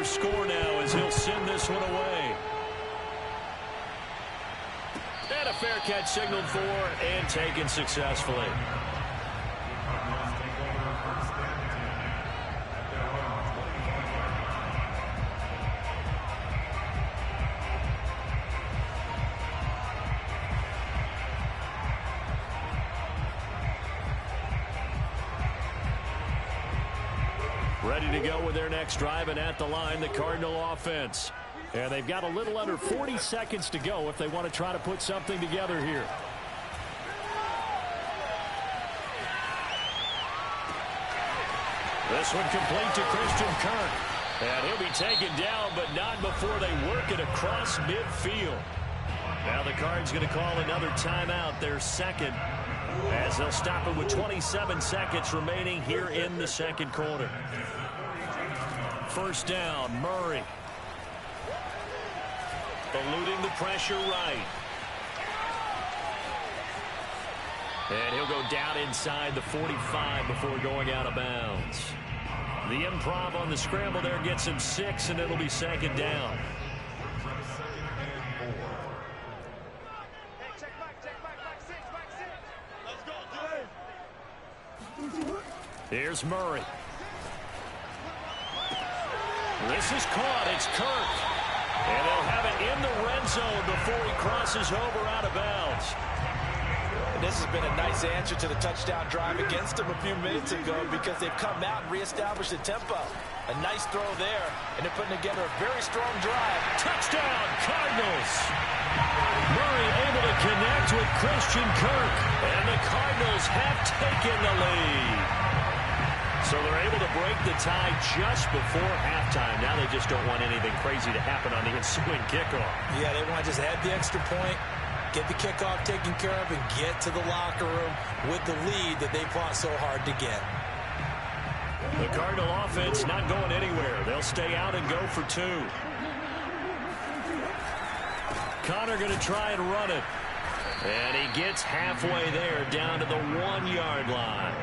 first score now as he'll send this one away. And a fair catch signaled for and taken successfully. Ready to go with their next drive, and at the line, the Cardinal offense. And they've got a little under 40 seconds to go if they want to try to put something together here. This one complete to Christian Kirk. And he'll be taken down, but not before they work it across midfield. Now the Cards going to call another timeout, their second, as they'll stop it with 27 seconds remaining here in the second quarter. First down, Murray. Eluding the pressure right. And he'll go down inside the 45 before going out of bounds. The improv on the scramble there gets him 6, and it'll be second down. Here's Murray. This is caught. It's Kirk. And they'll have it in the red zone before he crosses over out of bounds. And this has been a nice answer to the touchdown drive against them a few minutes ago because they've come out and reestablished the tempo. A nice throw there, and they're putting together a very strong drive. Touchdown, Cardinals! Murray able to connect with Christian Kirk, and the Cardinals have taken the lead. So they're able to break the tie just before halftime. Now they just don't want anything crazy to happen on the ensuing kickoff. Yeah, they want to just add the extra point, get the kickoff taken care of, and get to the locker room with the lead that they fought so hard to get. The Cardinal offense not going anywhere. They'll stay out and go for 2. Connor going to try and run it. And he gets halfway there down to the 1-yard line.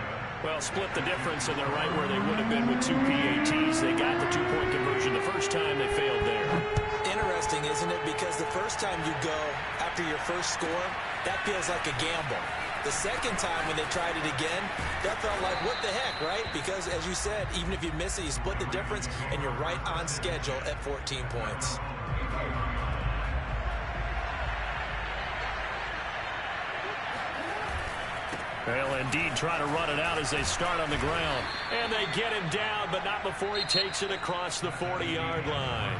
Well, split the difference, and they're right where they would have been with 2 PATs. They got the 2-point conversion the first time. They failed there. Interesting, isn't it? Because the first time you go after your first score, that feels like a gamble. The second time when they tried it again, that felt like, what the heck, right? Because, as you said, even if you miss it, you split the difference, and you're right on schedule at 14 points. They'll indeed try to run it out as they start on the ground. And they get him down, but not before he takes it across the 40-yard line.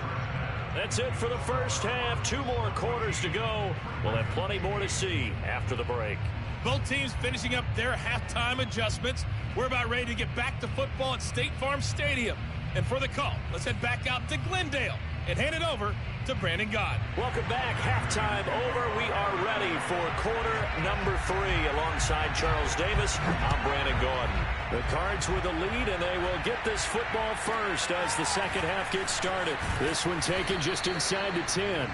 That's it for the first half. 2 more quarters to go. We'll have plenty more to see after the break. Both teams finishing up their halftime adjustments. We're about ready to get back to football at State Farm Stadium. And for the call, let's head back out to Glendale and hand it over to Brandon God. Welcome back. Halftime over. We are ready for quarter number 3 alongside Charles Davis. I'm Brandon Gordon. The Cards with the lead, and they will get this football first as the second half gets started. This one taken just inside the 10.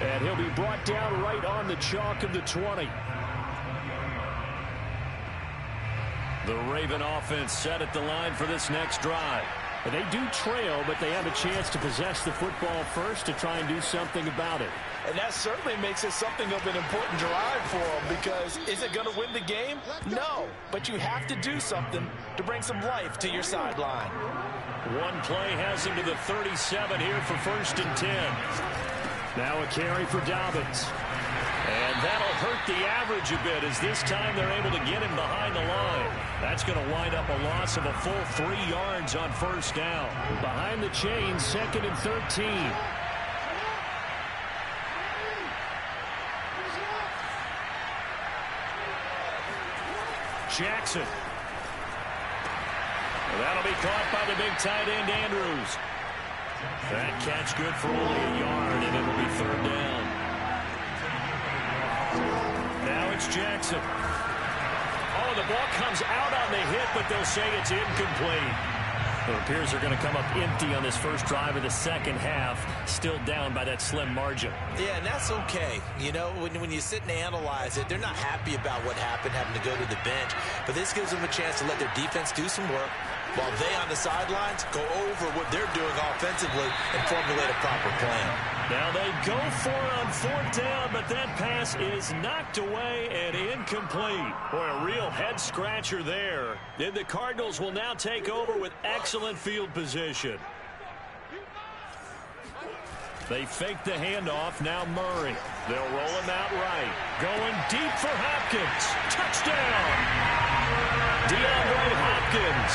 And he'll be brought down right on the chalk of the 20. The Raven offense set at the line for this next drive. And they do trail, but they have a chance to possess the football first to try and do something about it. And that certainly makes it something of an important drive for them, because is it going to win the game? No, but you have to do something to bring some life to your sideline. One play has him to the 37 here for 1st and 10. Now a carry for Dobbins. And that'll hurt the average a bit as this time they're able to get him behind the line. That's going to wind up a loss of a full 3 yards on first down. Behind the chains, 2nd and 13. Jackson. That'll be caught by the big tight end, Andrews. That catch good for only a yard, and it'll be 3rd down. Now it's Jackson. Oh, the ball comes out on the hit, but they'll say it's incomplete. It appears they're going to come up empty on this first drive of the second half, still down by that slim margin. Yeah, and that's okay. You know, when you sit and analyze it, they're not happy about what happened, having to go to the bench. But this gives them a chance to let their defense do some work, while they on the sidelines go over what they're doing offensively and formulate a proper plan. Now they go for it on 4th down, but that pass is knocked away and incomplete. Boy, a real head-scratcher there. Then the Cardinals will now take over with excellent field position. They fake the handoff. Now Murray. They'll roll him out right. Going deep for Hopkins. Touchdown! DeAndre Hopkins.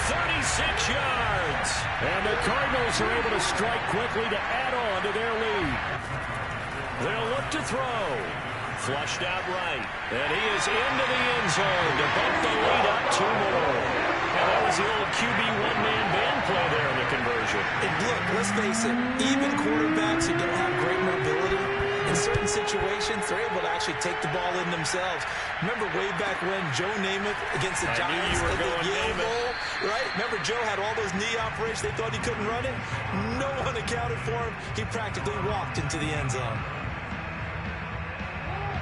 36 yards. And the Cardinals are able to strike quickly to add on to their lead. They'll look to throw. Flushed out right. And he is into the end zone to bump the lead up 2 more. And that was the old QB one-man band play there in the conversion. And look, let's face it, even quarterbacks who don't have great mobility, in certain situations, they're able to actually take the ball in themselves. Remember way back when Joe Namath against the Giants at the Yale Bowl, right? Remember Joe had all those knee operations. They thought he couldn't run it. No one accounted for him. He practically walked into the end zone.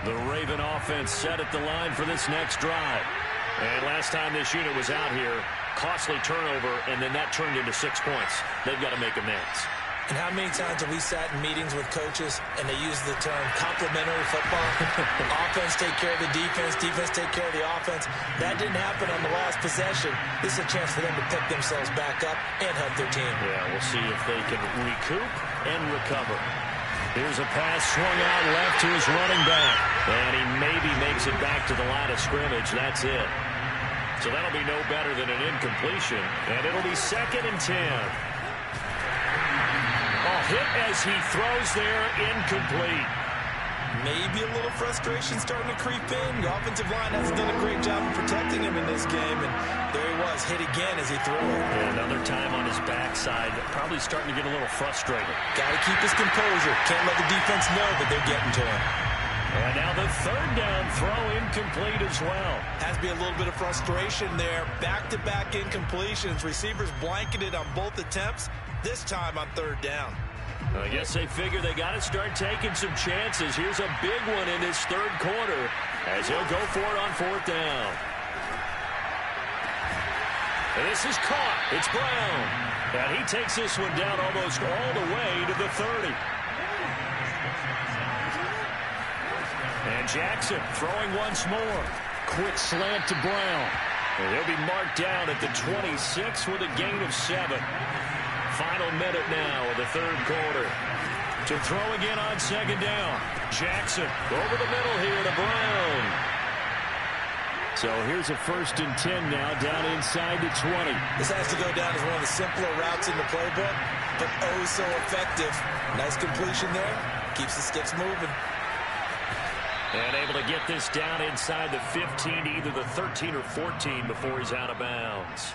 The Raven offense set at the line for this next drive. And last time this unit was out here, costly turnover, and then that turned into 6 points. They've got to make amends. And how many times have we sat in meetings with coaches and they use the term complementary football? Offense take care of the defense, defense take care of the offense. That didn't happen on the last possession. This is a chance for them to pick themselves back up and help their team. Yeah, we'll see if they can recoup and recover. Here's a pass swung out left to his running back. And he maybe makes it back to the line of scrimmage. That's it. So that'll be no better than an incompletion. And it'll be 2nd and 10. Hit as he throws there, incomplete. Maybe a little frustration starting to creep in. The offensive line hasn't done a great job of protecting him in this game, and there he was, hit again as he threw it. And another time on his backside, probably starting to get a little frustrated. Got to keep his composure. Can't let the defense know that they're getting to him. And now the 3rd down throw incomplete as well. Has to be a little bit of frustration there. Back-to-back incompletions. Receivers blanketed on both attempts, this time on 3rd down. I guess they figure they got to start taking some chances. Here's a big one in this 3rd quarter as he'll go for it on 4th down. And this is caught. It's Brown. And he takes this one down almost all the way to the 30. And Jackson throwing once more. Quick slant to Brown. And he'll be marked down at the 26 with a gain of 7. Final minute now of the 3rd quarter. To throw again on 2nd down. Jackson over the middle here to Brown. So here's a 1st and 10 now down inside the 20. This has to go down as one of the simpler routes in the playbook, but oh so effective. Nice completion there. Keeps the sticks moving. And able to get this down inside the 15 to either the 13 or 14 before he's out of bounds.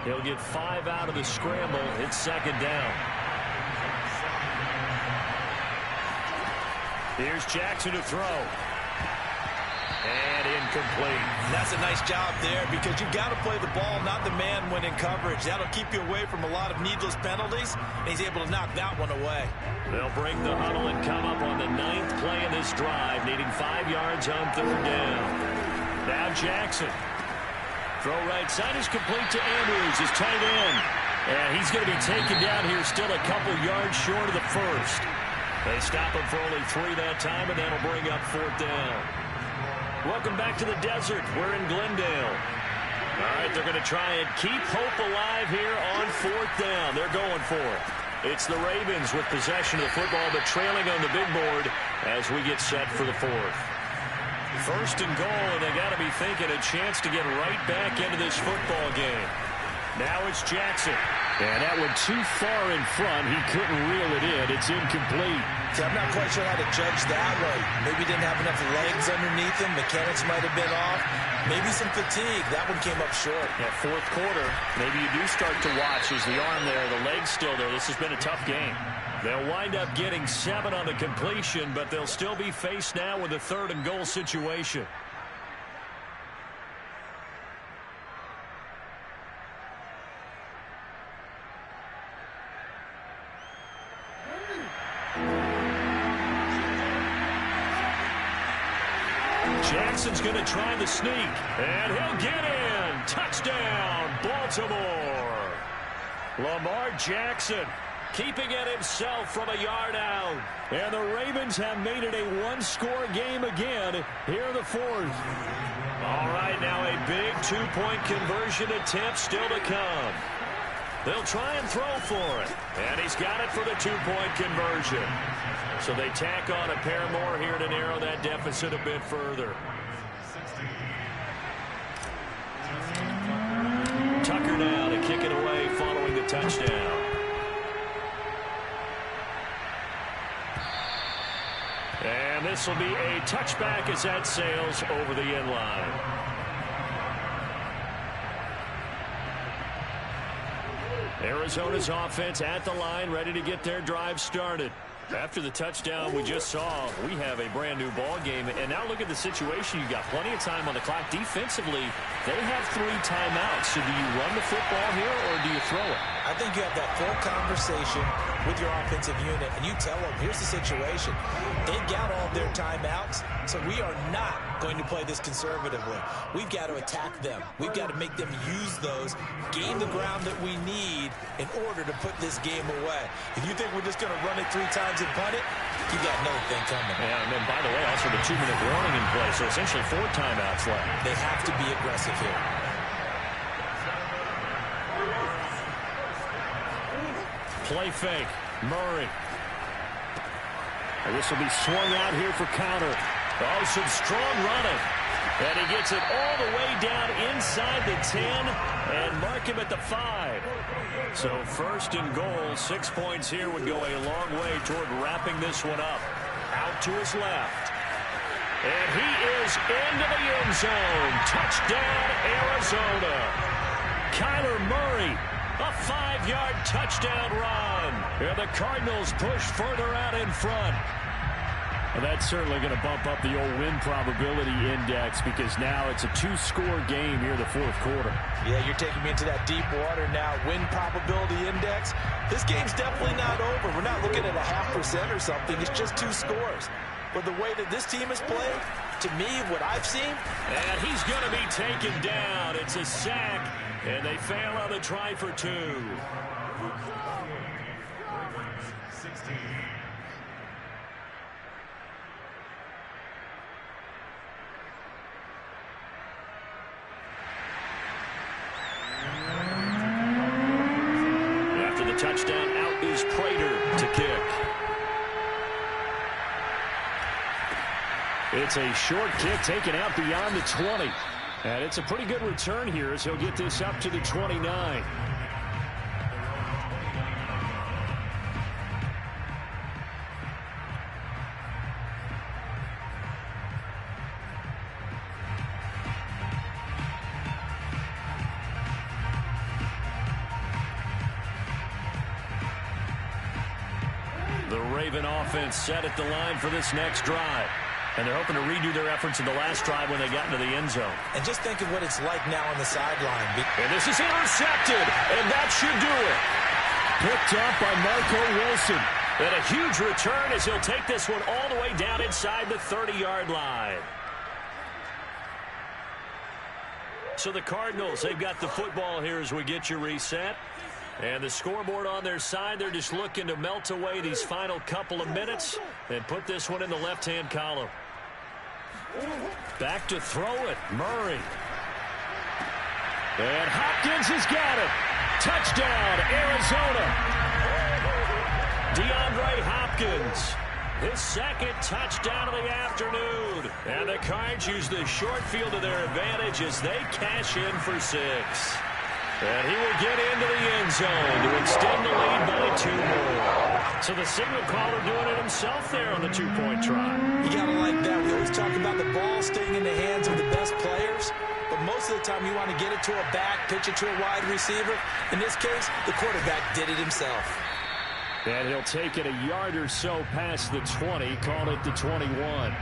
He'll get 5 out of the scramble. It's 2nd down. Here's Jackson to throw. And incomplete. That's a nice job there because you've got to play the ball, not the man when in coverage. That'll keep you away from a lot of needless penalties, and he's able to knock that one away. They'll break the huddle and come up on the 9th play of this drive, needing 5 yards on 3rd down. Now Jackson. Throw right side is complete to Andrews, his tight end. And he's going to be taken down here still a couple yards short of the 1st. They stop him for only 3 that time, and that'll bring up 4th down. Welcome back to the desert. We're in Glendale. All right, they're going to try and keep hope alive here on 4th down. They're going for it. It's the Ravens with possession of the football, but trailing on the big board as we get set for the 4th. 1st and goal, and they got to be thinking a chance to get right back into this football game. Now it's Jackson. And that one too far in front. He couldn't reel it in. It's incomplete. See, I'm not quite sure how to judge that one. Maybe didn't have enough legs underneath him. Mechanics might have been off. Maybe some fatigue. That one came up short. That 4th quarter, maybe you do start to watch. Is the arm there, the leg's still there. This has been a tough game. They'll wind up getting 7 on the completion, but they'll still be faced now with a 3rd and goal situation. Jackson's going to try the sneak, and he'll get in. Touchdown, Baltimore. Lamar Jackson keeping it himself from a yard out. And the Ravens have made it a one-score game again here in the fourth. All right, now a big two-point conversion attempt still to come. They'll try and throw for it. And he's got it for the two-point conversion. So they tack on a pair more here to narrow that deficit a bit further. Tucker now to kick it away following the touchdown. And this will be a touchback as that sails over the end line. Arizona's offense at the line, ready to get their drive started. After the touchdown we just saw, we have a brand new ball game. And now look at the situation. You got plenty of time on the clock. Defensively, they have 3 timeouts. So do you run the football here or do you throw it? I think you have that full conversation with your offensive unit, and you tell them, here's the situation. They got all their timeouts, so we are not going to play this conservatively. We've got to attack them. We've got to make them use those, gain the ground that we need in order to put this game away. If you think we're just going to run it 3 times and punt it, you got another thing coming. Yeah, and then, by the way, also the 2-minute warning in play, so essentially 4 timeouts left. They have to be aggressive here. Play fake. Murray. And this will be swung out here for counter. Oh, some strong running. And he gets it all the way down inside the 10 and mark him at the 5. So first and goal, 6 points here would go a long way toward wrapping this one up. Out to his left. And he is into the end zone. Touchdown, Arizona. Kyler Murray. A 5-yard touchdown run. And the Cardinals push further out in front. And that's certainly going to bump up the old win probability index because now it's a 2-score game here in the fourth quarter. Yeah, you're taking me into that deep water now. Win probability index. This game's definitely not over. We're not looking at a 0.5% or something. It's just 2 scores. But the way that this team has played, to me, what I've seen. And he's going to be taken down. It's a sack. And they fail on the try for 2. After the touchdown, out is Prater to kick. It's a short kick taken out beyond the 20. And it's a pretty good return here as he'll get this up to the 29. The Raven offense set at the line for this next drive. And they're hoping to redo their efforts in the last drive when they got into the end zone. And just think of what it's like now on the sideline. And this is intercepted, and that should do it. Picked up by Marco Wilson. And a huge return as he'll take this one all the way down inside the 30-yard line. So the Cardinals, they've got the football here as we get you reset. And the scoreboard on their side, they're just looking to melt away these final couple of minutes and put this one in the left-hand column. Back to throw it, Murray. And Hopkins has got it. Touchdown, Arizona. DeAndre Hopkins, his second touchdown of the afternoon. And the Cards use the short field to their advantage as they cash in for 6. And he will get into the end zone to extend the lead by 2 more. So the signal caller doing it himself there on the 2-point try. You got to like that. We always talk about the ball staying in the hands of the best players. But most of the time you want to get it to a back, pitch it to a wide receiver. In this case, the quarterback did it himself. And he'll take it a yard or so past the 20, call it the 21.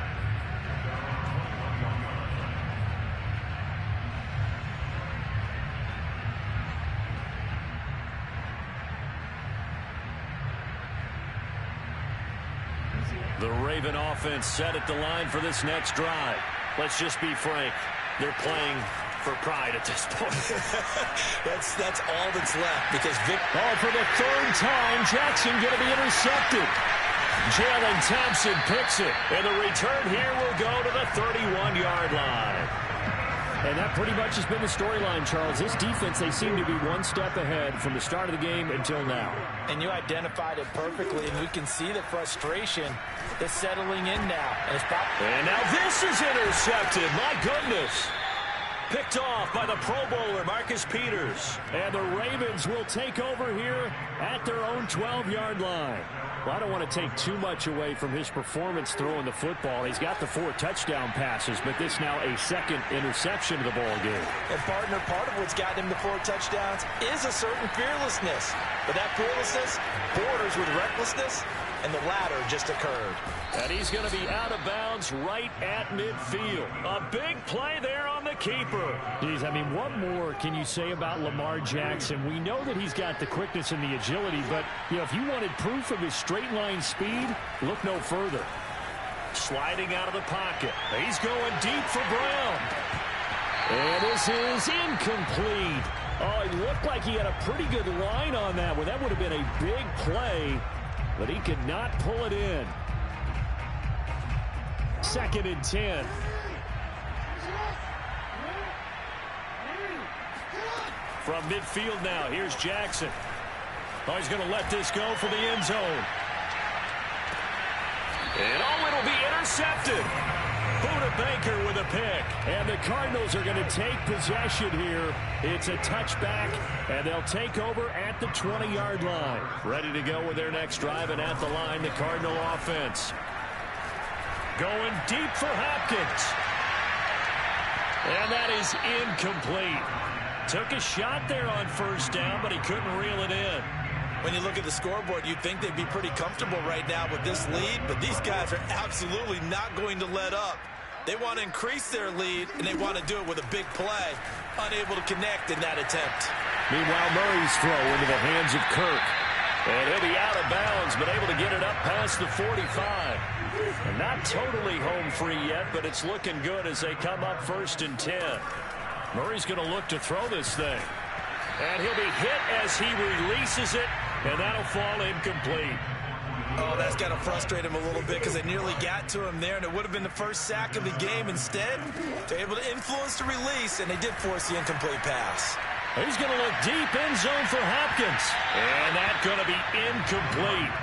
The Raven offense set at the line for this next drive. Let's just be frank. They're playing for pride at this point. that's all that's left because for the third time, Jackson going to be intercepted. Jalen Thompson picks it, and the return here will go to the 31-yard line. And that pretty much has been the storyline, Charles. This defense, they seem to be one step ahead from the start of the game until now. And you identified it perfectly, and we can see the frustration that's settling in now. And now this is intercepted. My goodness. Picked off by the Pro Bowler, Marcus Peters. And the Ravens will take over here at their own 12-yard line. Well, I don't want to take too much away from his performance throwing the football. He's got the 4 touchdown passes, but this now a second interception of the ball game. And partner, part of what's got him to 4 touchdowns is a certain fearlessness. But that fearlessness borders with recklessness, and the latter just occurred. And he's going to be out of bounds right at midfield. A big play there on the keeper. Geez, I mean, what more can you say about Lamar Jackson? We know that he's got the quickness and the agility, but, you know, if you wanted proof of his straight line speed, look no further. Sliding out of the pocket. He's going deep for Brown. And this is incomplete. Oh, it looked like he had a pretty good line on that one. That would have been a big play, but he could not pull it in. 2nd and 10. From midfield now, here's Jackson. Oh, he's going to let this go for the end zone. And it'll be intercepted. Buda Baker with a pick. And the Cardinals are going to take possession here. It's a touchback, and they'll take over at the 20-yard line. Ready to go with their next drive, and at the line, the Cardinal offense. Going deep for Hopkins. And that is incomplete. Took a shot there on first down, but he couldn't reel it in. When you look at the scoreboard, you'd think they'd be pretty comfortable right now with this lead, but these guys are absolutely not going to let up. They want to increase their lead, and they want to do it with a big play. Unable to connect in that attempt. Meanwhile, Murray's throw into the hands of Kirk. And he'll be out of bounds, but able to get it up past the 45. And not totally home free yet, but it's looking good as they come up 1st and 10. Murray's going to look to throw this thing. And he'll be hit as he releases it, and that'll fall incomplete. Oh, that's got to frustrate him a little bit because they nearly got to him there, and it would have been the first sack of the game. Instead, they're able to influence the release, and they did force the incomplete pass. He's going to look deep end zone for Hopkins. And that's going to be incomplete.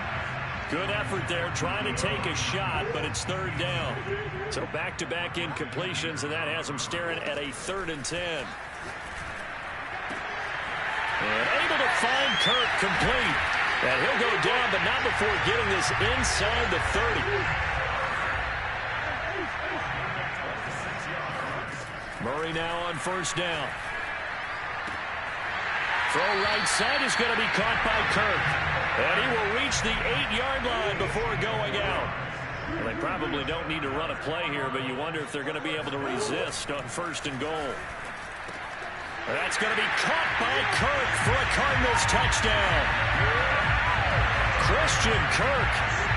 Good effort there trying to take a shot, but it's 3rd down. So back-to-back incompletions, and that has him staring at a 3rd and 10. And able to find Kirk complete. And he'll go down, but not before getting this inside the 30. Murray now on 1st down. Throw right side is going to be caught by Kirk. And he will reach the 8-yard line before going out. Well, they probably don't need to run a play here, but you wonder if they're going to be able to resist on 1st and goal. That's going to be caught by Kirk for a Cardinals touchdown. Christian Kirk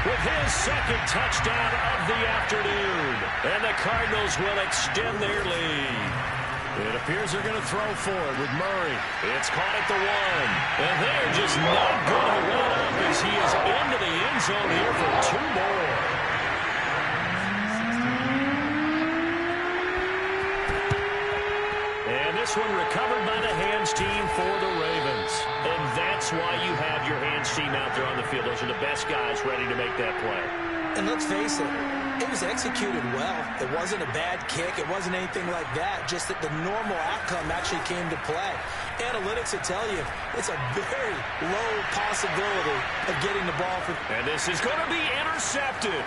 with his 2nd touchdown of the afternoon. And the Cardinals will extend their lead. It appears they're going to throw for it with Murray. It's caught at the 1. And they're just not going to let up as he is into the end zone here for 2 more. And this one recovered by the hands team for the Ravens. And that's why you have your hands team out there on the field. Those are the best guys ready to make that play. And let's face it, it was executed well. It wasn't a bad kick. It wasn't anything like that. Just that the normal outcome actually came to play. Analytics will tell you it's a very low possibility of getting the ball for. And this is going to be intercepted.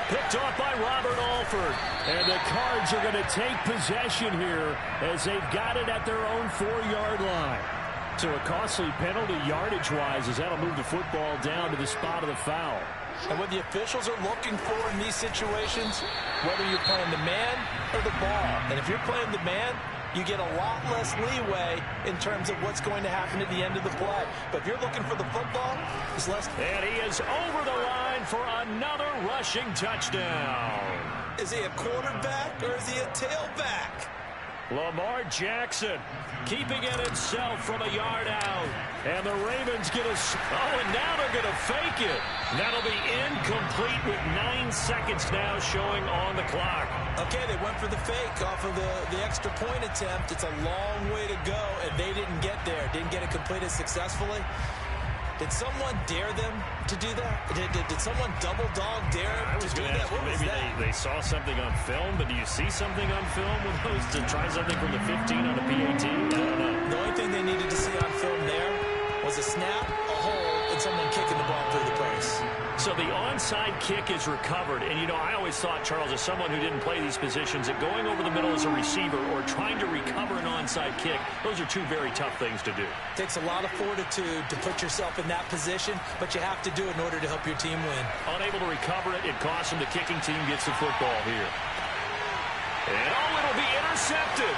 Picked off by Robert Alford. And the Cards are going to take possession here as they've got it at their own 4-yard line. So a costly penalty yardage-wise as that'll move the football down to the spot of the foul. And what the officials are looking for in these situations, whether you're playing the man or the ball. And if you're playing the man, you get a lot less leeway in terms of what's going to happen at the end of the play. But if you're looking for the football, it's less. And he is over the line for another rushing touchdown. Is he a quarterback or is he a tailback? Lamar Jackson keeping it himself from a yard out. And the Ravens get a... Oh, and now they're going to fake it. That'll be incomplete with 9 seconds now showing on the clock. Okay, they went for the fake off of the extra point attempt. It's a long way to go, and they didn't get there. Didn't get it completed successfully. Did someone dare them to do that? Did someone double dog dare to do that? What was that? Maybe they saw something on film, but do you see something on film with those to try something from the 15 on a PAT? I don't know. The only thing they needed to see on film there was a snap, a hole, and someone kicking the ball through the place. So the onside kick is recovered. And, you know, I always thought, Charles, as someone who didn't play these positions, that going over the middle as a receiver or trying to recover an onside kick, those are two very tough things to do. Takes a lot of fortitude to put yourself in that position, but you have to do it in order to help your team win. Unable to recover it, it costs them. The kicking team gets the football here. And, oh, it'll be intercepted.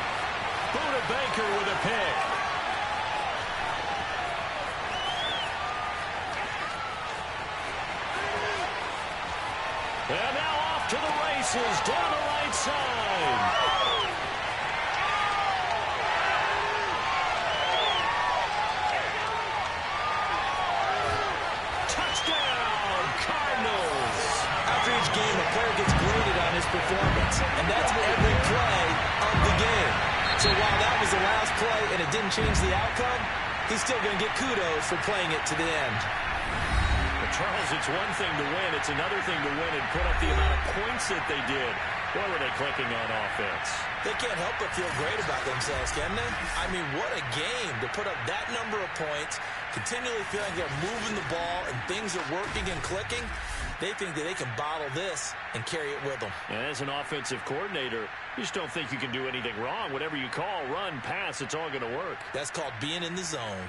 Buda Baker with a pick. And now off to the races down the right side. Touchdown, Cardinals. After each game, a player gets graded on his performance, and that's every play of the game. So while that was the last play and it didn't change the outcome, he's still going to get kudos for playing it to the end. Charles, it's one thing to win. It's another thing to win and put up the amount of points that they did. Boy, were they clicking on offense. They can't help but feel great about themselves, can they? I mean, what a game to put up that number of points, continually feeling they're moving the ball and things are working and clicking. They think that they can bottle this and carry it with them. And as an offensive coordinator, you just don't think you can do anything wrong. Whatever you call, run, pass, it's all going to work. That's called being in the zone.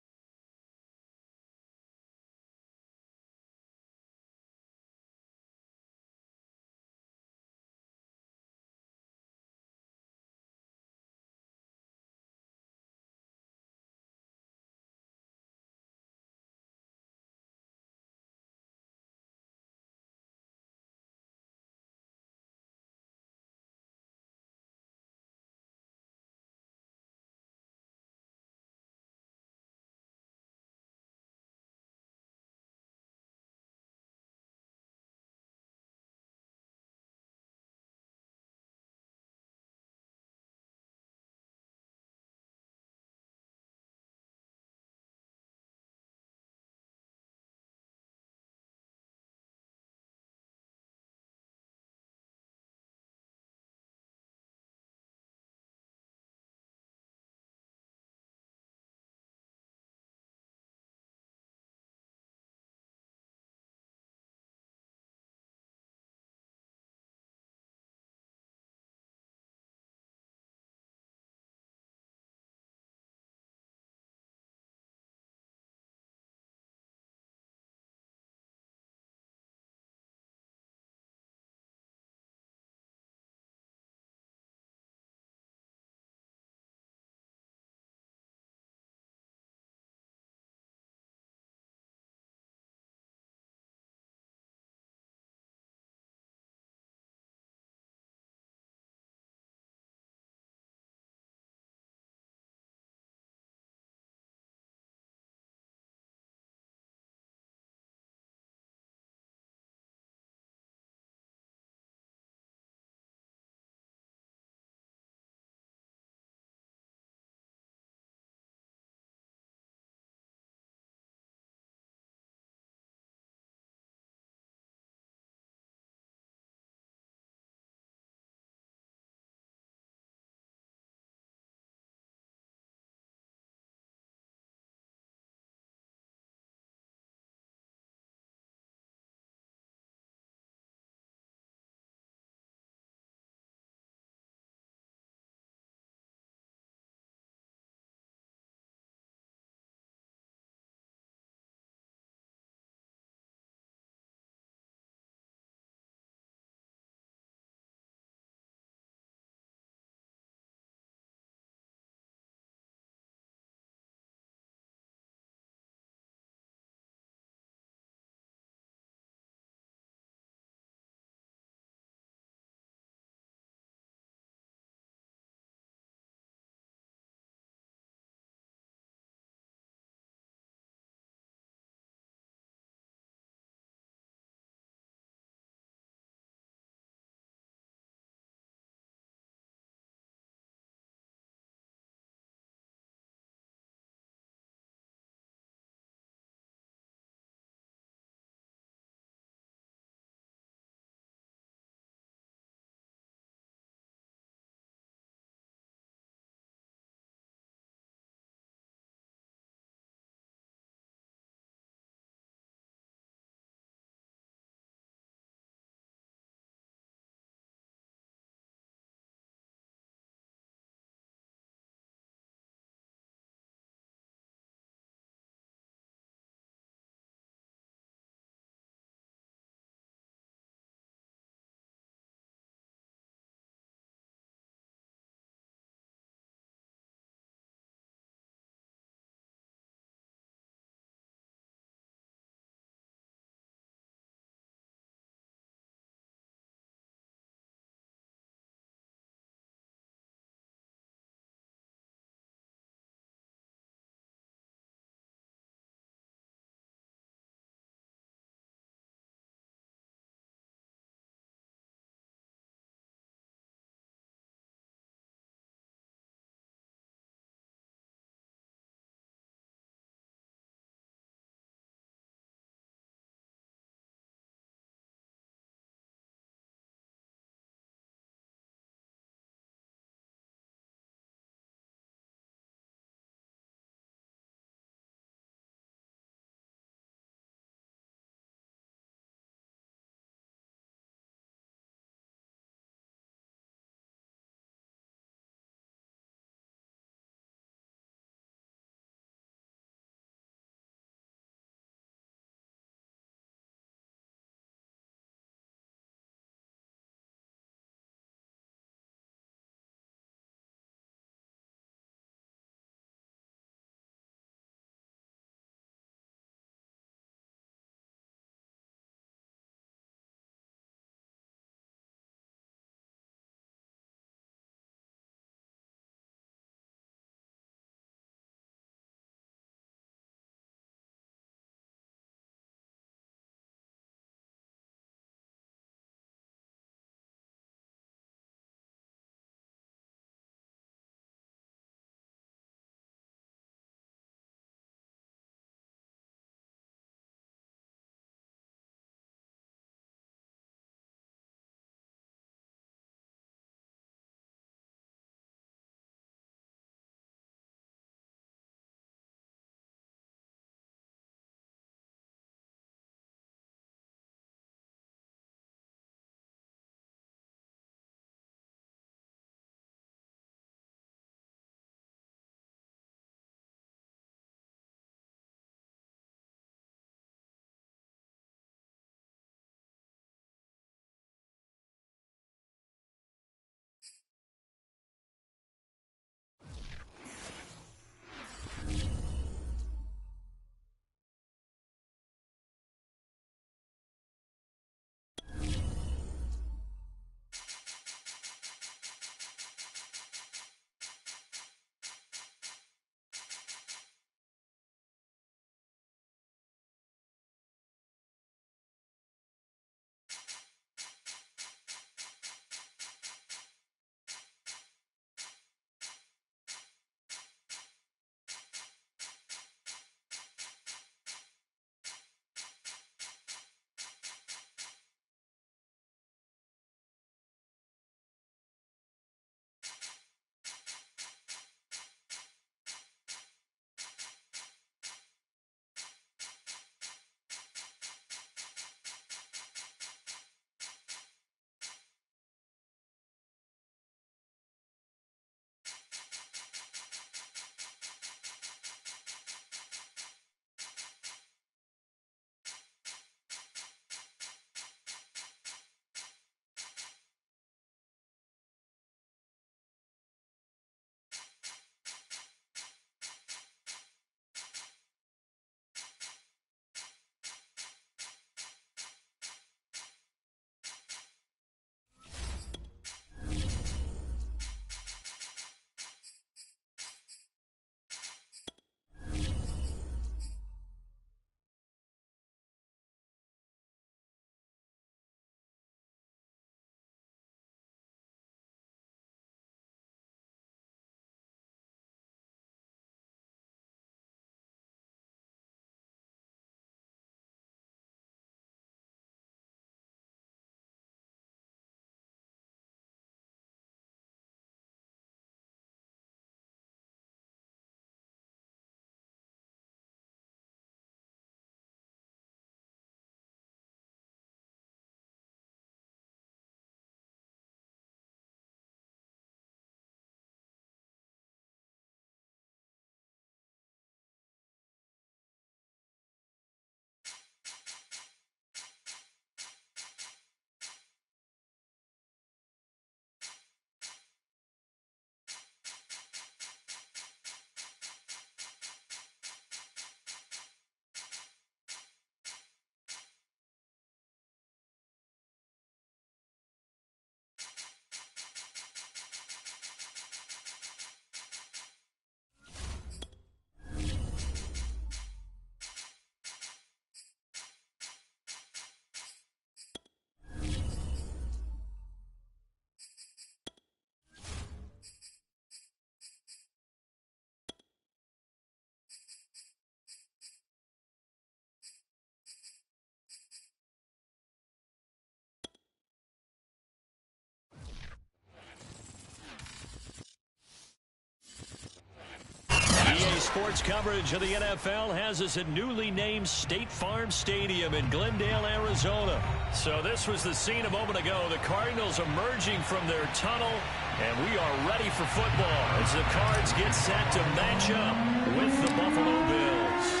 sports coverage of the NFL has us at newly named State Farm Stadium in Glendale, Arizona. So this was the scene a moment ago. The Cardinals emerging from their tunnel, and we are ready for football as the Cards get set to match up with the Buffalo Bills.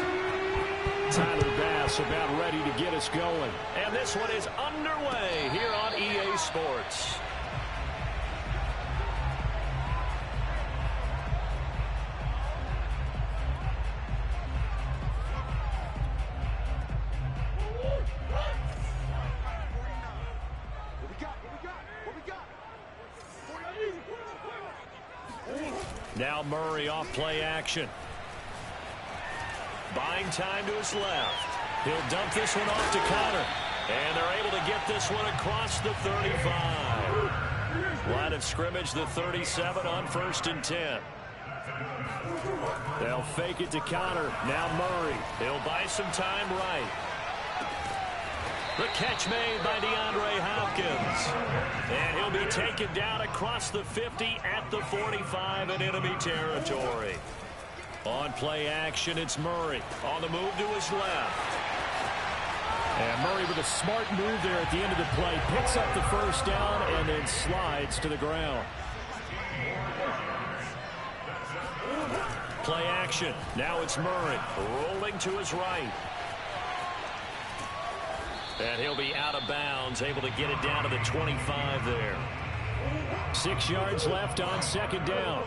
Tyler Bass about ready to get us going. And this one is underway here on EA Sports. Now Murray off play action. Buying time to his left. He'll dump this one off to Connor. And they're able to get this one across the 35. Line of scrimmage, the 37 on 1st and 10. They'll fake it to Connor. Now Murray. He'll buy some time right. The catch made by DeAndre Hopkins. And he'll be taken down across the 50 at the 45 in enemy territory. On play action, it's Murray. On the move to his left. And Murray with a smart move there at the end of the play. Picks up the first down and then slides to the ground. Play action. Now it's Murray. Rolling to his right. And he'll be out of bounds, able to get it down to the 25 there. 6 yards left on 2nd down.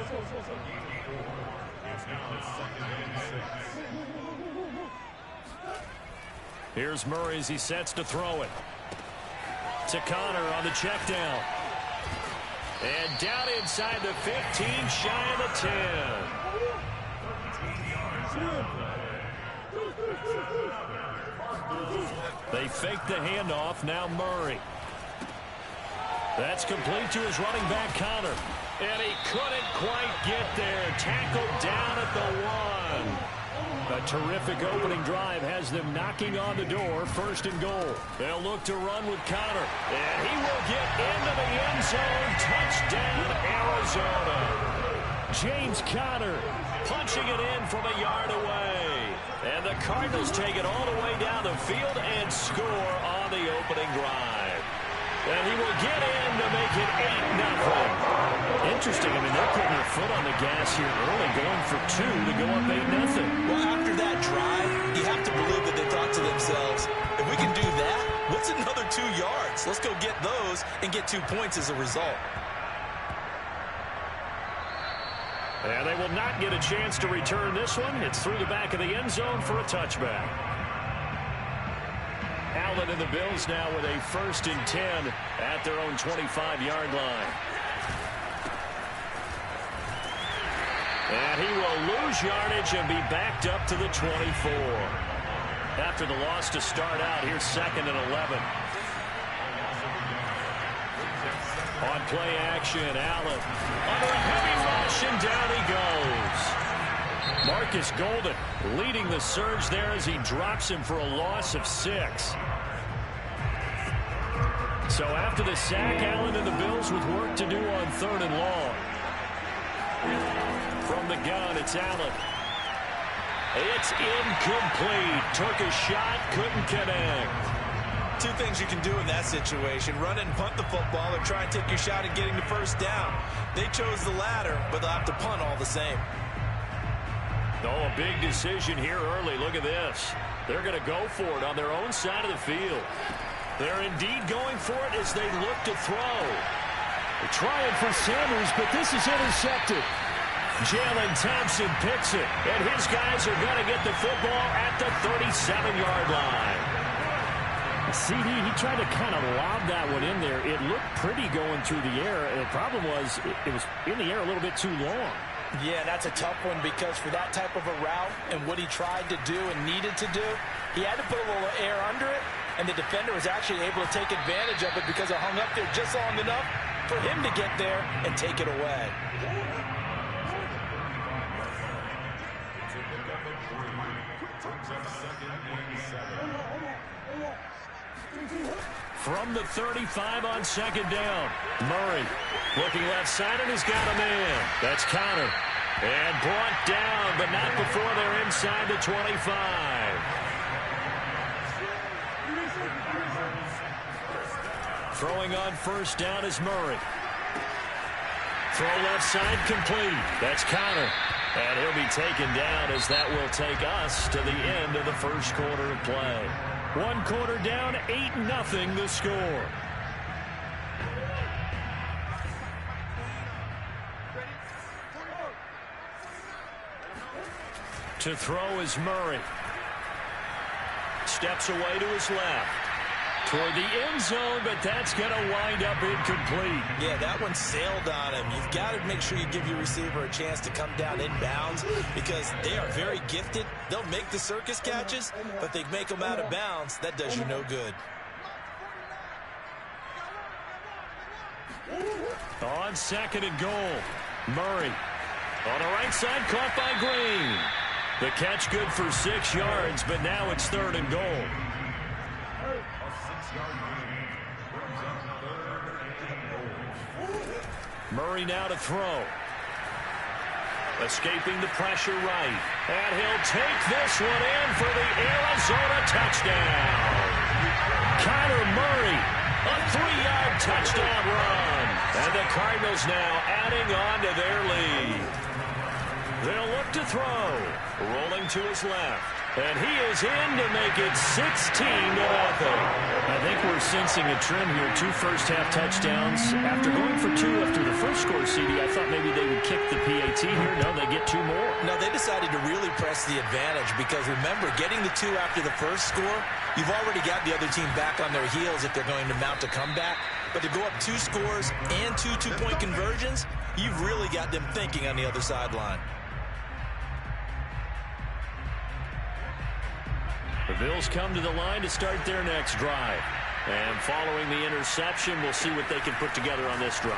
Here's Murray as he sets to throw it. To Connor on the check down. And down inside the 15, shy of the 10. They fake the handoff. Now Murray. That's complete to his running back, Connor. And he couldn't quite get there. Tackled down at the 1. A terrific opening drive has them knocking on the door. 1st and goal. They'll look to run with Connor. And he will get into the end zone. Touchdown, Arizona. James Conner punching it in from a yard away. And the Cardinals take it all the way down the field and score on the opening drive. And he will get in to make it 8-0. Interesting. I mean, they're putting their foot on the gas here early, going for 2 to go up 8-0. Well, after that drive, you have to believe that they thought to themselves, if we can do that, what's another 2 yards? Let's go get those and get 2 points as a result. And they will not get a chance to return this one. It's through the back of the end zone for a touchback. Allen and the Bills now with a 1st and 10 at their own 25-yard line. And he will lose yardage and be backed up to the 24. After the loss to start out, here's 2nd and 11. On play action, Allen under a heavy rush, and down he goes. Marcus Golden leading the surge there as he drops him for a loss of 6. So after the sack, Allen and the Bills with work to do on 3rd and long. From the gun, it's Allen. It's incomplete. Took a shot, couldn't connect. 2 things you can do in that situation: run and punt the football, or try and take your shot at getting the first down. They chose the latter, but they'll have to punt all the same. Oh, a big decision here early. Look at this. They're going to go for it on their own side of the field. They're indeed going for it as they look to throw. They're trying for Sanders, but this is intercepted. Jalen Thompson picks it, and his guys are going to get the football at the 37-yard line. CD, he tried to kind of lob that one in there. It looked pretty going through the air. The problem was it was in the air a little bit too long. Yeah, that's a tough one because for that type of a route and what he tried to do and needed to do, he had to put a little air under it, and the defender was actually able to take advantage of it because it hung up there just long enough for him to get there and take it away. From the 35 on 2nd down. Murray looking left side, and he's got a man. That's Connor. And brought down, but not before they're inside the 25. Throwing on first down is Murray. Throw left side complete. That's Connor. And he'll be taken down as that will take us to the end of the first quarter of play. 1 quarter down, 8-0 the score. To throw is Murray. Steps away to his left. Toward the end zone, but that's going to wind up incomplete. Yeah, that one sailed on him. You've got to make sure you give your receiver a chance to come down inbounds because they are very gifted. They'll make the circus catches, but they make them out of bounds. That does you no good. On 2nd and goal, Murray. On the right side, caught by Green. The catch good for 6 yards, but now it's 3rd and goal. Murray now to throw. Escaping the pressure right. And he'll take this one in for the Arizona touchdown. Kyler Murray, a 3-yard touchdown run. And the Cardinals now adding on to their lead. They'll look to throw. Rolling to his left. And he is in to make it 16-0. I think we're sensing a trend here. 2 first-half touchdowns. After going for 2 after the first score, CD, I thought maybe they would kick the PAT here. No, they get 2 more. No, they decided to really press the advantage because, remember, getting the 2 after the first score, you've already got the other team back on their heels if they're going to mount a comeback. But to go up 2 scores and 2 two-point conversions, you've really got them thinking on the other sideline. The Bills come to the line to start their next drive. And following the interception, we'll see what they can put together on this drive.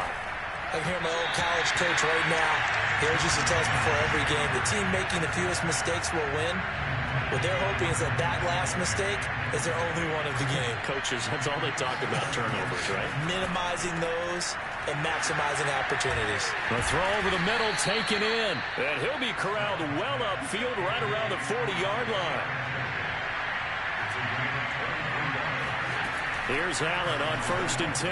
I can hear my old college coach right now. He always used to tell us before every game, the team making the fewest mistakes will win. What they're hoping is that that last mistake is their only one of the game. Coaches, that's all they talk about, turnovers, right? Minimizing those and maximizing opportunities. The throw over the middle taken in. And he'll be corralled well upfield right around the 40-yard line. Here's Allen on 1st and 10.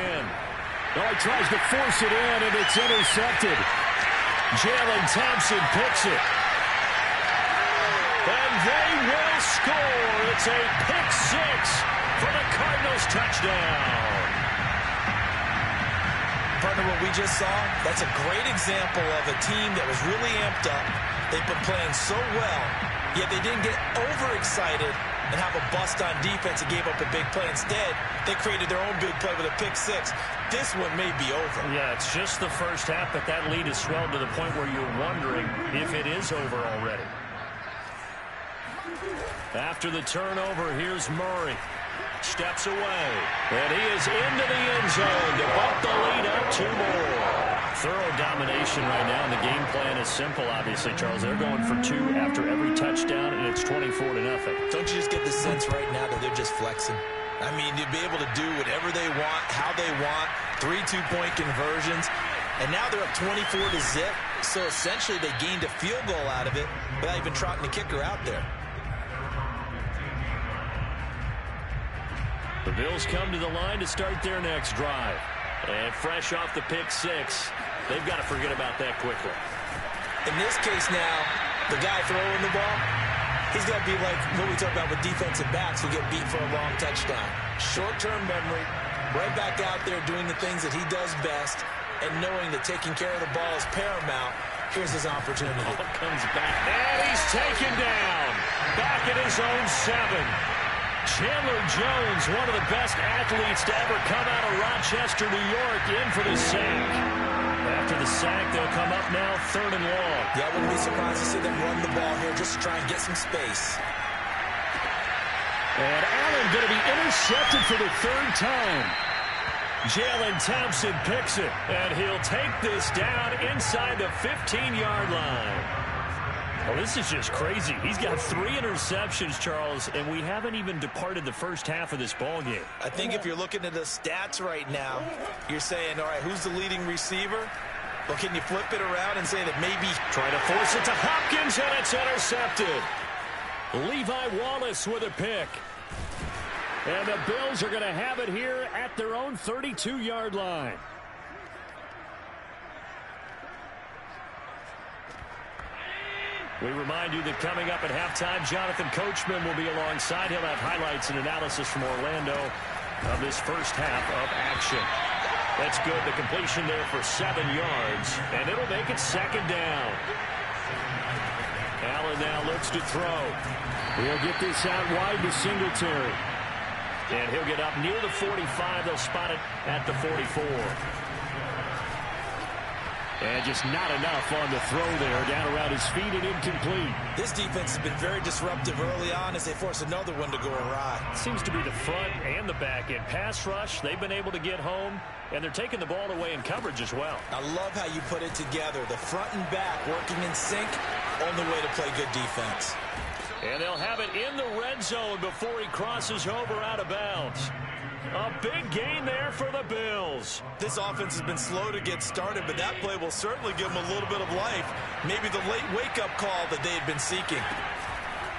Oh, he tries to force it in, and it's intercepted. Jalen Thompson picks it. And they will score. It's a pick 6 for the Cardinals touchdown. Partner, what we just saw, that's a great example of a team that was really amped up. They've been playing so well, yet they didn't get overexcited and have a bust on defense and gave up a big play. Instead, they created their own big play with a pick 6. This one may be over. Yeah, it's just the first half, but that lead has swelled to the point where you're wondering if it is over already. After the turnover, here's Murray. Steps away. And he is into the end zone to bump the lead up 2 more. Thorough domination right now, and the game plan is simple, obviously, Charles. They're going for 2 after every touchdown, and it's 24-0. Don't you just get the sense right now that they're just flexing? I mean, you'd be able to do whatever they want, how they want, 3 two-point conversions, and now they're up 24-0. So essentially, they gained a field goal out of it without even trotting the kicker out there. The Bills come to the line to start their next drive. And fresh off the pick 6, they've got to forget about that quickly. In this case now, the guy throwing the ball, he's got to be like what we talk about with defensive backs who get beat for a long touchdown. Short-term memory, right back out there doing the things that he does best, and knowing that taking care of the ball is paramount. Here's his opportunity. Ball comes back, and he's taken down. Back at his own 7. Chandler Jones, one of the best athletes to ever come out of Rochester, New York, in for the sack. After the sack, they'll come up now 3rd and long. Yeah, I wouldn't be surprised to see them run the ball here just to try and get some space. And Allen going to be intercepted for the 3rd time. Jalen Thompson picks it, and he'll take this down inside the 15-yard line. Well, this is just crazy. He's got 3 interceptions, Charles, and we haven't even departed the first half of this ball game. I think if you're looking at the stats right now, you're saying, all right, who's the leading receiver? Well, can you flip it around and say that maybe... Trying to force it to Hopkins, and it's intercepted. Levi Wallace with a pick. And the Bills are going to have it here at their own 32-yard line. We remind you that coming up at halftime, Jonathan Coachman will be alongside. He'll have highlights and analysis from Orlando of this first half of action. That's good. The completion there for 7 yards, and it'll make it second down. Allen now looks to throw. He'll get this out wide to Singletary. And he'll get up near the 45. They'll spot it at the 44. And just not enough on the throw there. Down around his feet and incomplete. This defense has been very disruptive early on as they force another one to go awry. Seems to be the front and the back end. Pass rush, they've been able to get home. And they're taking the ball away in coverage as well. I love how you put it together. The front and back working in sync. Only way to play good defense. And they'll have it in the red zone before he crosses over out of bounds. A big gain there for the Bills. This offense has been slow to get started, but that play will certainly give them a little bit of life. Maybe the late wake-up call that they had been seeking.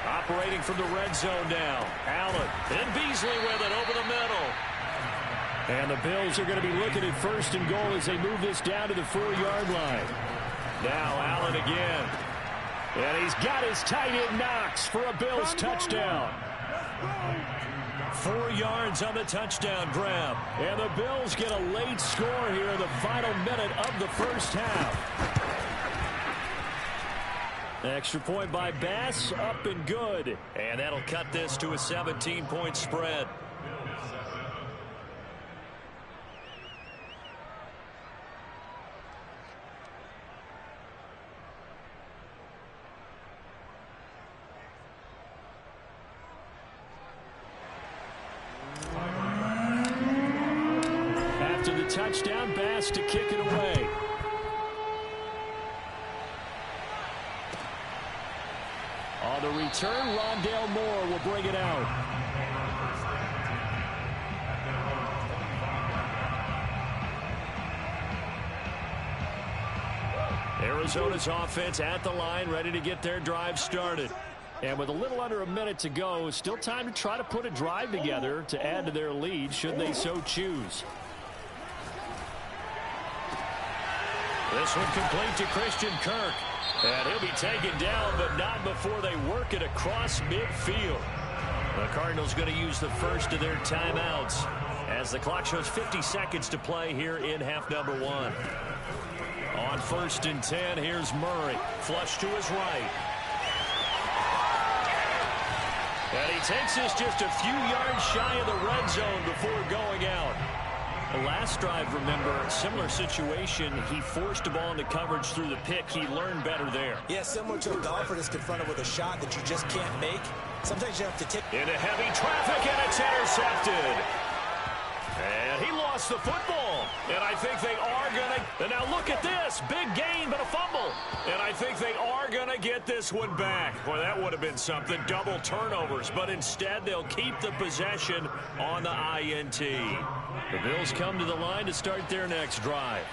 Operating from the red zone now. Allen and Beasley with it over the middle. And the Bills are going to be looking at first and goal as they move this down to the 4-yard line. Now Allen again. And he's got his tight end Knox for a Bills touchdown. 4 yards on the touchdown grab. And the Bills get a late score here in the final minute of the first half. Extra point by Bass, up and good. And that'll cut this to a 17-point spread. After the touchdown, Bass to kick it away. On the return, Rondale Moore will bring it out. Arizona's offense at the line, ready to get their drive started. And with a little under a minute to go, still time to try to put a drive together to add to their lead should they so choose. This one complete to Christian Kirk. And he'll be taken down, but not before they work it across midfield. The Cardinals going to use the first of their timeouts as the clock shows 50 seconds to play here in half number 1. On 1st and 10, here's Murray. Flush to his right. And he takes this just a few yards shy of the red zone before going out. The last drive, remember, similar situation. He forced the ball into coverage through the pick. He learned better there. Yeah, similar to a golfer that's confronted with a shot that you just can't make. Sometimes you have to take... Into heavy traffic, and it's intercepted. And he lost the football. And I think they are going to... And now look at this. Big gain, but a fumble. And I think they are going to get this one back. Boy, that would have been something. Double turnovers. But instead, they'll keep the possession on the INT. The Bills come to the line to start their next drive.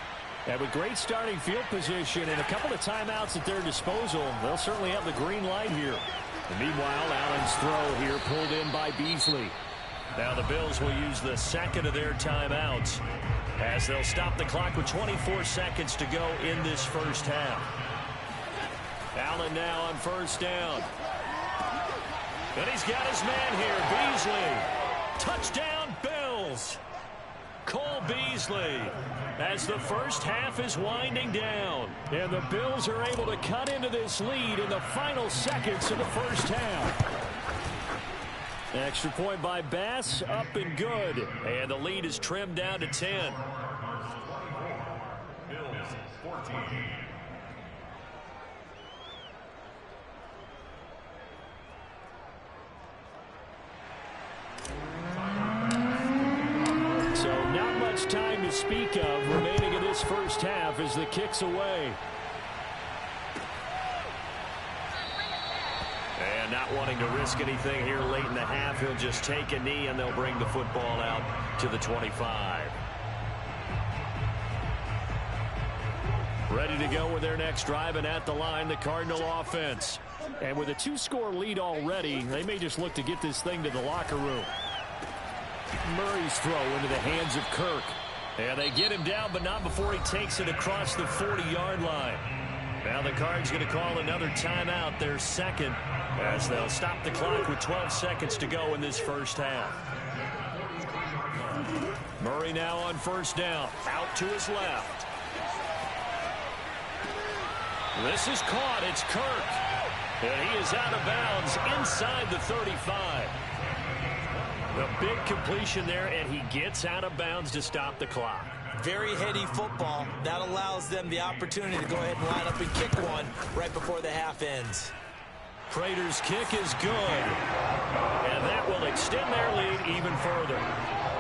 And with great starting field position and a couple of timeouts at their disposal, they'll certainly have the green light here. And meanwhile, Allen's throw here pulled in by Beasley. Now the Bills will use the second of their timeouts as they'll stop the clock with 24 seconds to go in this first half. Allen now on first down. And he's got his man here, Beasley. Touchdown, Bills. Cole Beasley as the first half is winding down. And the Bills are able to cut into this lead in the final seconds of the first half. Extra point by Bass, up and good. And the lead is trimmed down to 10. Bills 14. So not much time to speak of remaining in this first half as the kick's away. And not wanting to risk anything here late in the half, he'll just take a knee and they'll bring the football out to the 25. Ready to go with their next drive, and at the line, the Cardinal offense. And with a 2-score lead already, they may just look to get this thing to the locker room. Murray's throw into the hands of Kirk. And they get him down, but not before he takes it across the 40-yard line. Now the Cards going to call another timeout, their second, as they'll stop the clock with 12 seconds to go in this first half. Murray now on first down, out to his left. This is caught. It's Kirk. And he is out of bounds inside the 35. A big completion there, and he gets out of bounds to stop the clock. Very heady football. That allows them the opportunity to go ahead and line up and kick one right before the half ends. Prater's kick is good. And that will extend their lead even further.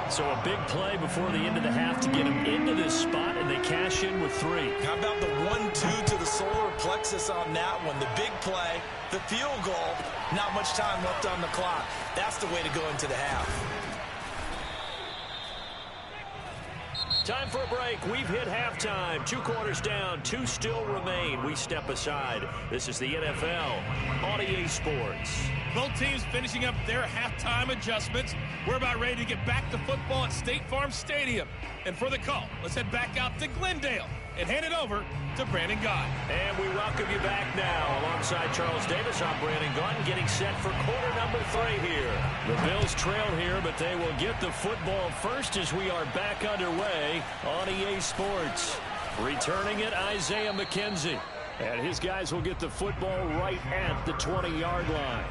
So a big play before the end of the half to get them into this spot, and they cash in with 3. How about the 1-2 to the solar plexus on that one? The big play, the field goal, not much time left on the clock. That's the way to go into the half. Time for a break. We've hit halftime. 2 quarters down. 2 still remain. We step aside. This is the NFL on EA Sports. Both teams finishing up their halftime adjustments. We're about ready to get back to football at State Farm Stadium. And for the call, let's head back out to Glendale and hand it over to Brandon Gaudin. And we welcome you back now. Alongside Charles Davis, I'm Brandon Gaudin, getting set for quarter number 3 here. The Bills trail here, but they will get the football first as we are back underway on EA Sports. Returning it, Isaiah McKenzie. And his guys will get the football right at the 20-yard line.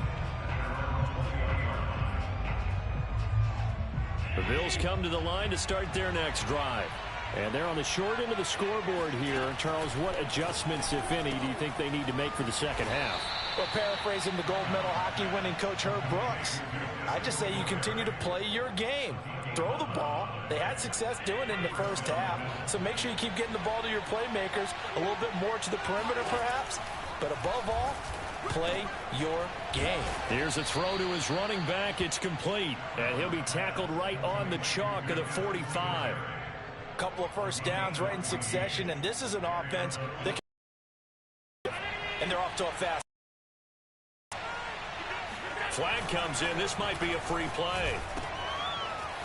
The Bills come to the line to start their next drive. And they're on the short end of the scoreboard here. Charles, what adjustments, if any, do you think they need to make for the second half? Well, paraphrasing the gold medal hockey winning coach Herb Brooks, I just say you continue to play your game. Throw the ball. They had success doing it in the first half, so make sure you keep getting the ball to your playmakers, a little bit more to the perimeter perhaps, but above all, play your game. Here's a throw to his running back. It's complete, and he'll be tackled right on the chalk of the 45. Couple of first downs right in succession, and this is an offense that can, and they're off to a fast. Flag comes in. This might be a free play.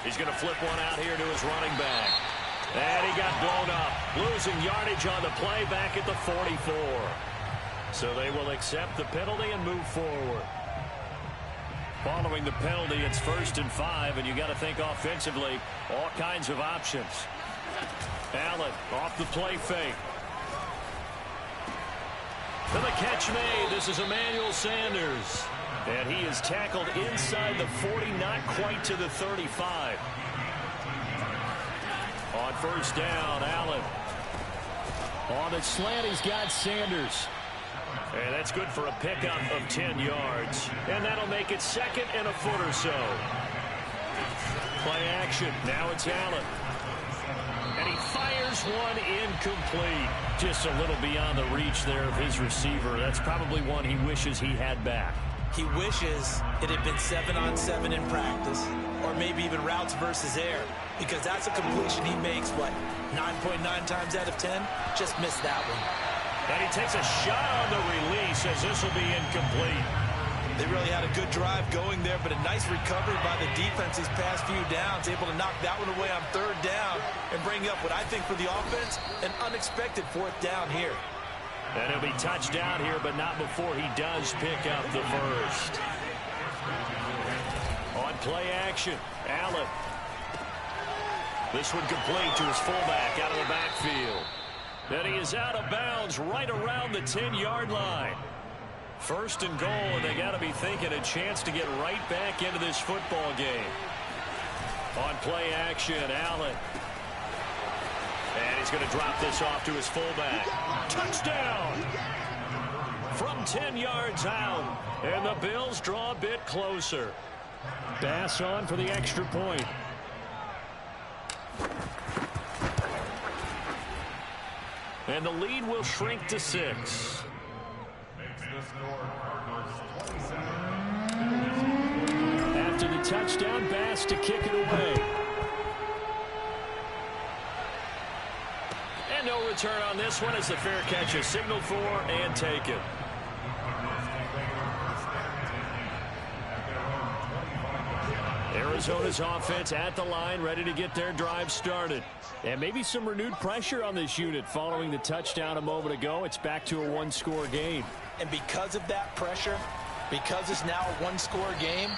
He's going to flip one out here to his running back. And he got blown up. Losing yardage on the play back at the 44. So they will accept the penalty and move forward. Following the penalty, it's 1st and 5, and you got to think offensively, all kinds of options. Allen off the play fake. And the catch made. This is Emmanuel Sanders. And he is tackled inside the 40, not quite to the 35. On first down, Allen. On the slant, he's got Sanders. And that's good for a pickup of 10 yards. And that'll make it 2nd and a foot or so. Play action. Now it's Allen. And he fires one incomplete. Just a little beyond the reach there of his receiver. That's probably one he wishes he had back. He wishes it had been 7-on-7 in practice, or maybe even routes versus air, because that's a completion he makes, what, 9.9 times out of 10? Just missed that one. And he takes a shot on the release as this will be incomplete. They really had a good drive going there, but a nice recovery by the defense these past few downs, able to knock that one away on 3rd down and bring up what I think for the offense, an unexpected 4th down here. And he'll be touched down here, but not before he does pick up the first. On play action, Allen. This one complete to his fullback out of the backfield. And he is out of bounds right around the 10-yard line. 1st and goal, and they got to be thinking a chance to get right back into this football game. On play action, Allen. And he's going to drop this off to his fullback. Touchdown! From 10 yards out. And the Bills draw a bit closer. Bass on for the extra point. And the lead will shrink to 6. After the touchdown, Bass to kick it away. And no return on this one as the fair catch is signaled for and taken. Arizona's offense at the line, ready to get their drive started. And maybe some renewed pressure on this unit following the touchdown a moment ago. It's back to a one-score game. And because of that pressure, because it's now a one-score game,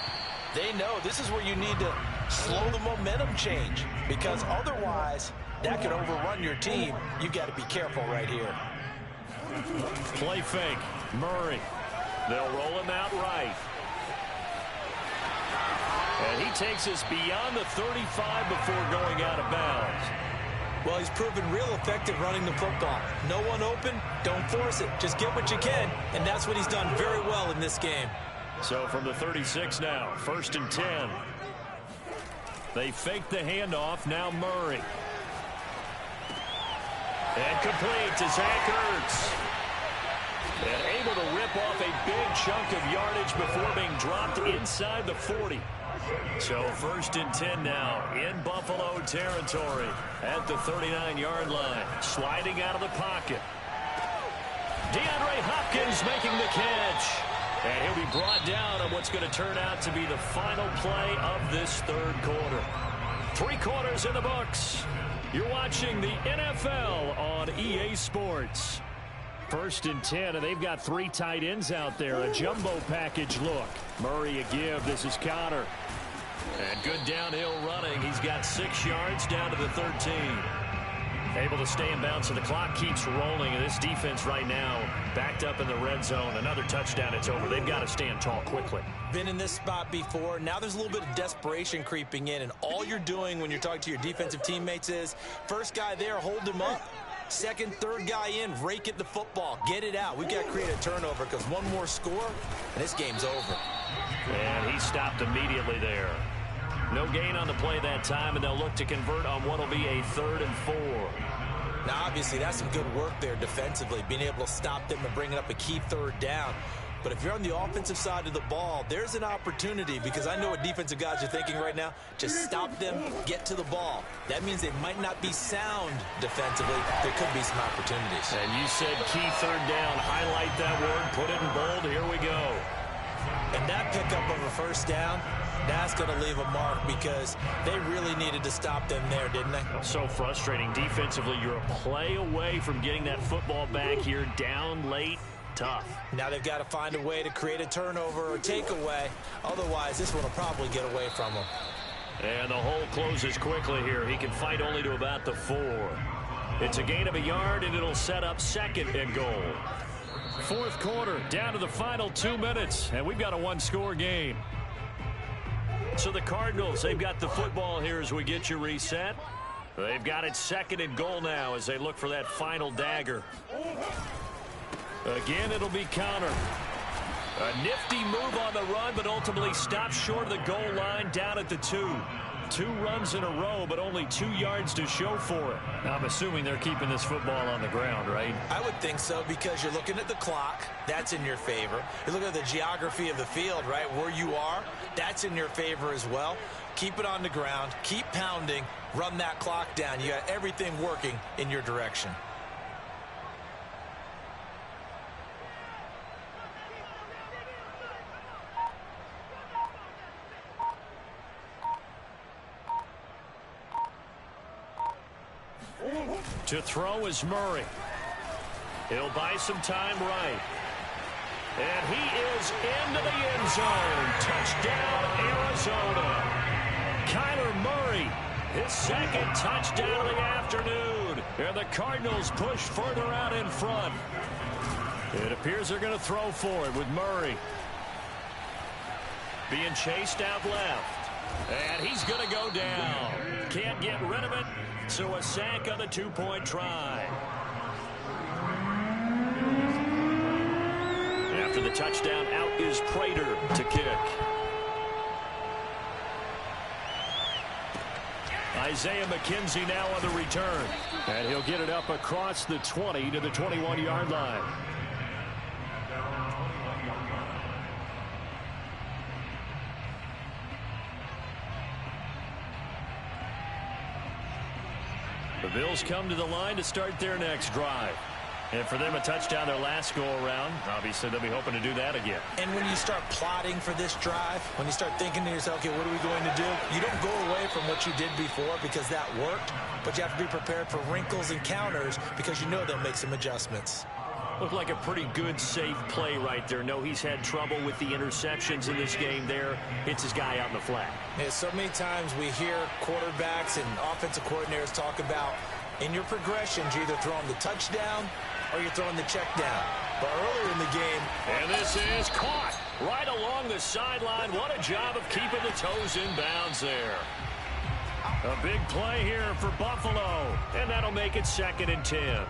they know this is where you need to slow the momentum change, because otherwise that could overrun your team. You've got to be careful right here. Play fake. Murray. They'll roll him out right. And he takes us beyond the 35 before going out of bounds. Well, he's proven real effective running the football. No one open, don't force it. Just get what you can, and that's what he's done very well in this game. So from the 36 now, 1st and 10. They fake the handoff, now Murray. And complete to Zach Ertz. And able to rip off a big chunk of yardage before being dropped inside the 40. So 1st and 10 now in Buffalo territory at the 39-yard line. Sliding out of the pocket. DeAndre Hopkins making the catch. And he'll be brought down on what's going to turn out to be the final play of this third quarter. 3 quarters in the books. You're watching the NFL on EA Sports. 1st and 10, and they've got 3 tight ends out there. A jumbo package look. Murray a give. This is Connor. And good downhill running. He's got 6 yards down to the 13. Able to stay in bounds, so the clock keeps rolling. And this defense right now backed up in the red zone. Another touchdown, it's over. They've got to stand tall quickly. Been in this spot before. Now there's a little bit of desperation creeping in, and all you're doing when you're talking to your defensive teammates is, first guy there, hold him up. Second, third guy in, rake at the football. Get it out. We've got to create a turnover, because one more score, and this game's over. And he stopped immediately there. No gain on the play that time, and they'll look to convert on what will be a 3rd and 4. Now, obviously, that's some good work there defensively, being able to stop them and bringing up a key 3rd down. But if you're on the offensive side of the ball, there's an opportunity, because I know what defensive guys are thinking right now. Just stop them, get to the ball. That means they might not be sound defensively. There could be some opportunities. And you said key 3rd down. Highlight that word. Put it in bold. Here we go. And that pickup of a 1st down, that's going to leave a mark, because they really needed to stop them there, didn't they? So frustrating. Defensively, you're a play away from getting that football back here. Down late. Tough. Now they've got to find a way to create a turnover or takeaway. Otherwise, this one will probably get away from them. And the hole closes quickly here. He can fight only to about the 4. It's a gain of a yard, and it'll set up 2nd and goal. 4th quarter, down to the final 2 minutes, and we've got a one-score game. So the Cardinals, they've got the football here as we get you reset. They've got it 2nd and goal now as they look for that final dagger. Again, it'll be Connor. A nifty move on the run, but ultimately stops short of the goal line down at the 2. 2 runs in a row, but only 2 yards to show for it. Now, I'm assuming they're keeping this football on the ground, right? I would think so, because you're looking at the clock. That's in your favor. You're looking at the geography of the field, right? Where you are, that's in your favor as well. Keep it on the ground. Keep pounding. Run that clock down. You got everything working in your direction. To throw is Murray. He'll buy some time right. And he is into the end zone. Touchdown, Arizona. Kyler Murray, his 2nd touchdown of the afternoon. And the Cardinals push further out in front. It appears they're going to throw for it with Murray. Being chased out left. And he's going to go down. Can't get rid of it. So a sack on the 2-point try. After the touchdown, out is Prater to kick. Isaiah McKenzie now on the return. And he'll get it up across the 20 to the 21-yard line. The Bills come to the line to start their next drive. And for them, a touchdown their last go-around. Obviously, they'll be hoping to do that again. And when you start plotting for this drive, when you start thinking to yourself, okay, what are we going to do? You don't go away from what you did before because that worked, but you have to be prepared for wrinkles and counters because you know they'll make some adjustments. Looked like a pretty good, safe play right there. No, he's had trouble with the interceptions in this game there. Hits his guy out in the flat. Yeah, so many times we hear quarterbacks and offensive coordinators talk about in your progressions, you're either throwing the touchdown or you're throwing the check down. But earlier in the game... And this is caught right along the sideline. What a job of keeping the toes in bounds there. A big play here for Buffalo. And that'll make it 2nd and 10.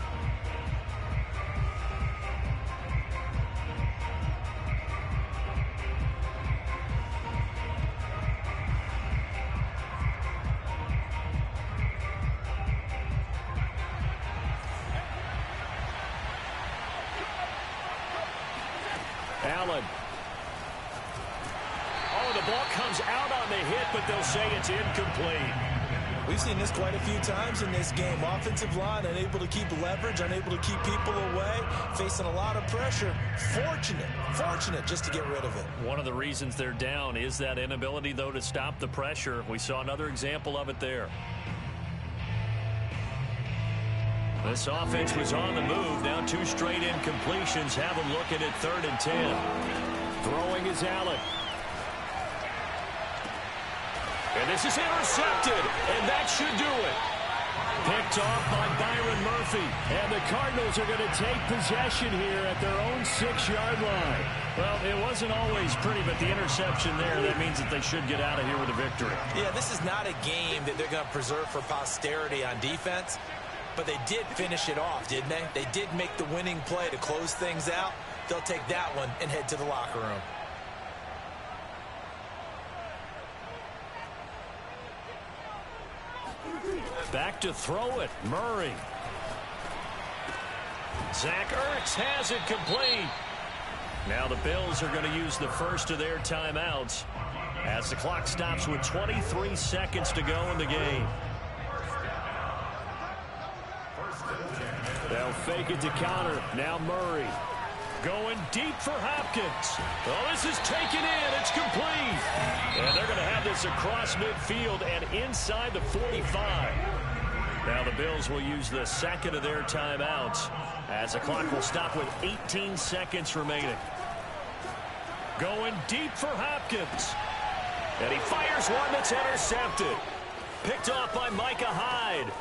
Allen. Oh, the ball comes out on the hit, but they'll say it's incomplete. We've seen this quite a few times in this game. Offensive line unable to keep leverage, unable to keep people away, facing a lot of pressure. Fortunate just to get rid of it. One of the reasons they're down is that inability, though, to stop the pressure. We saw another example of it there. This offense was on the move. Now 2 straight incompletions have them looking at 3rd and 10. Throwing is Allen. And this is intercepted, and that should do it. Picked off by Byron Murphy. And the Cardinals are going to take possession here at their own 6-yard line. Well, it wasn't always pretty, but the interception there, that means that they should get out of here with a victory. Yeah, this is not a game that they're going to preserve for posterity on defense. But they did finish it off, didn't they? They did make the winning play to close things out. They'll take that one and head to the locker room. Back to throw it, Murray. Zach Ertz has it complete. Now the Bills are going to use the first of their timeouts as the clock stops with 23 seconds to go in the game. They'll fake it to counter. Now Murray. Going deep for Hopkins. Oh, this is taken in. It's complete. And they're going to have this across midfield and inside the 45. Now the Bills will use the second of their timeouts as the clock will stop with 18 seconds remaining. Going deep for Hopkins. And he fires one that's intercepted. Picked off by Micah Hyde.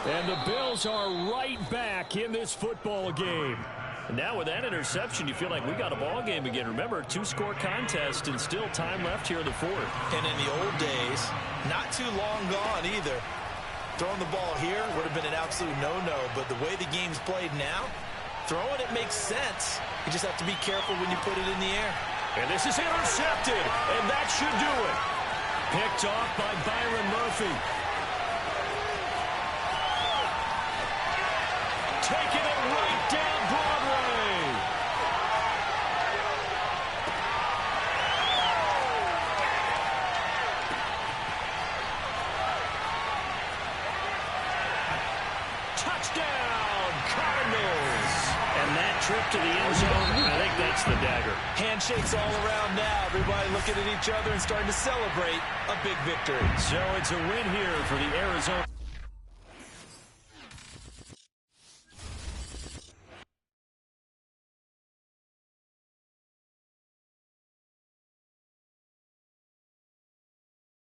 And the Bills are right back in this football game. And now with that interception, you feel like we got a ball game again. Remember, 2-score contest and still time left here in the 4th. And in the old days, not too long gone either. Throwing the ball here would have been an absolute no-no. But the way the game's played now, throwing it makes sense. You just have to be careful when you put it in the air. And this is intercepted, and that should do it. Picked off by Byron Murphy. Taking it right down Broadway. Touchdown, Cardinals. And that trip to the end zone, I think that's the dagger. Handshakes all around now. Everybody looking at each other and starting to celebrate a big victory. So it's a win here for the Arizona